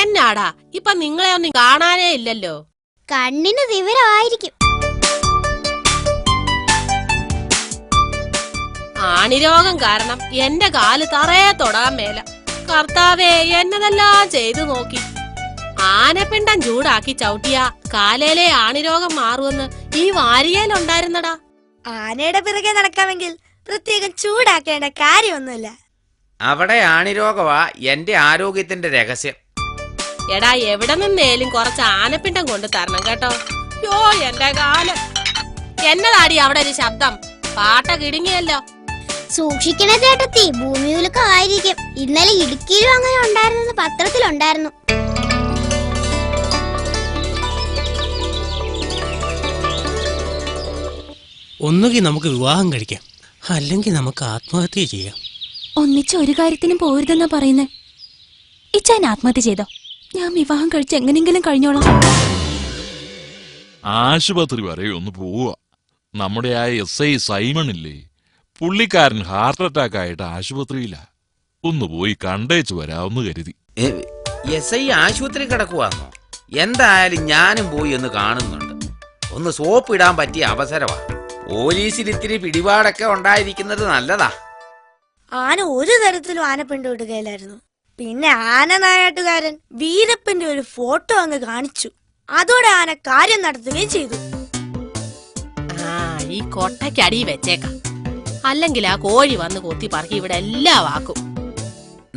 എന്നാടാ ഇപ്പൊ നിങ്ങളെ ഒന്നും കാണാനേ ഇല്ലല്ലോ. കണ്ണിന് വിവരമായിരിക്കും. ആണിരോഗം കാരണം എന്റെ കാല് തറയെ തൊടാൻ മേല. കർത്താവേ, എന്നതെല്ലാം ചെയ്തു നോക്കി. ആനപ്പിണ്ടം ചൂടാക്കി ചവിട്ടിയ കാലേലെ ആണിരോഗം മാറുമെന്ന് ഈ വാരികയിലുണ്ടായിരുന്നടാ. ആനയുടെ പിറകെ നടക്കാമെങ്കിൽ പ്രത്യേകം ചൂടാക്കേണ്ട കാര്യമൊന്നുമില്ല. അവിടെ ആണിരോഗമാ എന്റെ ആരോഗ്യത്തിന്റെ രഹസ്യം. എടാ, എവിടെ നിന്നേലും കുറച്ച് ആനപ്പിണ്ടം കൊണ്ട് തരണം കേട്ടോ. യോ എന്റെ കാല്. എന്നതാടി അവിടെ ഒരു ശബ്ദം? പാട്ട കിടുങ്ങിയല്ലോ. സൂക്ഷിക്കണേ ചേട്ടത്തി, ഭൂമിയിലൊക്കെ ആയിരിക്കും. ഇന്നലെ ഇടുക്കിയിലും അങ്ങനെ ഉണ്ടായിരുന്നെന്ന് പത്രത്തിലുണ്ടായിരുന്നു. ഒന്നുകിൽ നമുക്ക് വിവാഹം കഴിക്കാം, അല്ലെങ്കിൽ നമുക്ക് ആത്മഹത്യ ചെയ്യാം. ഒന്നിച്ച് ഒരു കാര്യത്തിനും പോരുതെന്നാ പറയുന്നേ. ഇച്ചാൻ ആത്മഹത്യ ചെയ്തോ? ഞാൻ വിവാഹം കഴിച്ച് എങ്ങനെങ്കിലും കഴിഞ്ഞോളാം. ആശുപത്രി വരെ ഒന്ന് പോവുക. നമ്മുടെ ആ SI സൈമൺ ഇല്ലേ, പുള്ളിക്കാരൻ ഹാർട്ട് അറ്റാക്ക് ആയിട്ട് ആശുപത്രിയിലാ. ഒന്ന് പോയി കണ്ടേച്ചു വരാമെന്ന് കരുതി. SI ആശുപത്രി കിടക്കുവാന്നോ? എന്തായാലും ഞാനും പോയി ഒന്ന് കാണുന്നുണ്ട്. ഒന്ന് സോപ്പ് ഇടാൻ പറ്റിയ അവസരമാ. പോലീസിൽ ഇത്തിരി പിടിപാടൊക്കെ ഉണ്ടായിരിക്കുന്നത് നല്ലതാ. ആന ഒരു തരത്തിലും ആനപ്പിണ്ടം ഇടുകയില്ലായിരുന്നു. പിന്നെ ആന നായാട്ടുകാരൻ വീരപ്പന്റെ ഒരു ഫോട്ടോ അങ്ങ് കാണിച്ചു. അതോടെ ആന കാര്യം നടത്തുകയും ചെയ്തു. ഈ കൊട്ടയ്ക്കടി വെച്ചേക്കാം, അല്ലെങ്കിൽ ആ കോഴി വന്ന് കൊത്തി പറക്കി ഇവിടെ എല്ലാം ആക്കും.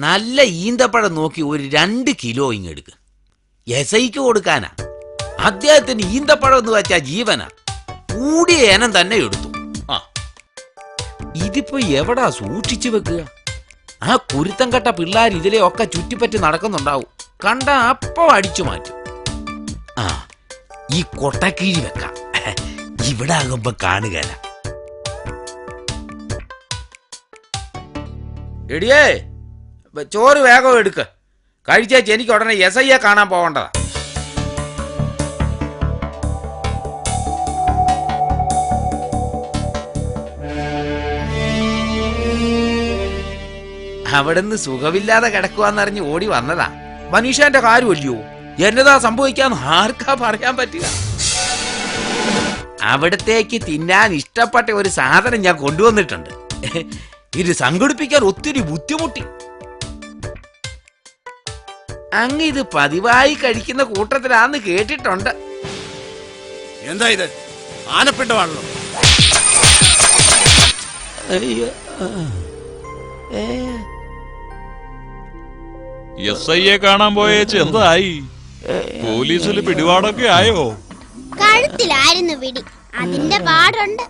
നല്ല ഈന്തപ്പഴം നോക്കി ഒരു 2 കിലോ ഇങ്ങെടുക്ക്. SIക്ക് കൊടുക്കാനാ. അദ്ദേഹത്തിന് ഈന്തപ്പഴം എന്ന് വെച്ചാ ജീവനാ. കൂടിയ ഏനം തന്നെ എടുത്തു. ഇതിപ്പോ എവിടാ സൂക്ഷിച്ചു വെക്കുക? ആ കുരുത്തം കെട്ട പിള്ളേർ ഇതിലെ ഒക്കെ ചുറ്റിപ്പറ്റി നടക്കുന്നുണ്ടാവും. കണ്ട അപ്പൊ അടിച്ചു മാറ്റും. ഈ കൊട്ടക്കീഴി വെക്കാം. ഇവിടെ ആകുമ്പോ കാണുകയല്ല. എടിയേ, ചോറ് വേഗം എടുക്ക. കഴിച്ചേച്ച് എനിക്ക് ഉടനെ SIയെ കാണാൻ പോകേണ്ടതാ. അവിടുന്ന് സുഖമില്ലാതെ കിടക്കുവാന്നറിഞ്ഞ് ഓടി വന്നതാ. മനീഷന്റെ കാര്യമല്ലയോ? എന്നതാ സംഭവിക്കാന്ന് ആർക്കാ പറയാൻ പറ്റുക? അവിടത്തേക്ക് തിന്നാൻ ഇഷ്ടപ്പെട്ട ഒരു സാധനം ഞാൻ കൊണ്ടുവന്നിട്ടുണ്ട്. ഇത് സംഘടിപ്പിക്കാൻ ഒത്തിരി ബുദ്ധിമുട്ടി. അങ്ങ് ഇത് പതിവായി കഴിക്കുന്ന കൂട്ടത്തിലാന്ന് കേട്ടിട്ടുണ്ട്. എന്താ ഇത്? ആനപ്പിണ്ടമാണല്ലോ. SIയെ കാണാൻ പോയേച്ച് എന്തായി? പോലീസിൽ പിടിപാടൊക്കെ ആയോ? കഴുത്തിലായിരുന്നു പിടി, അതിന്റെ പാടുണ്ട്.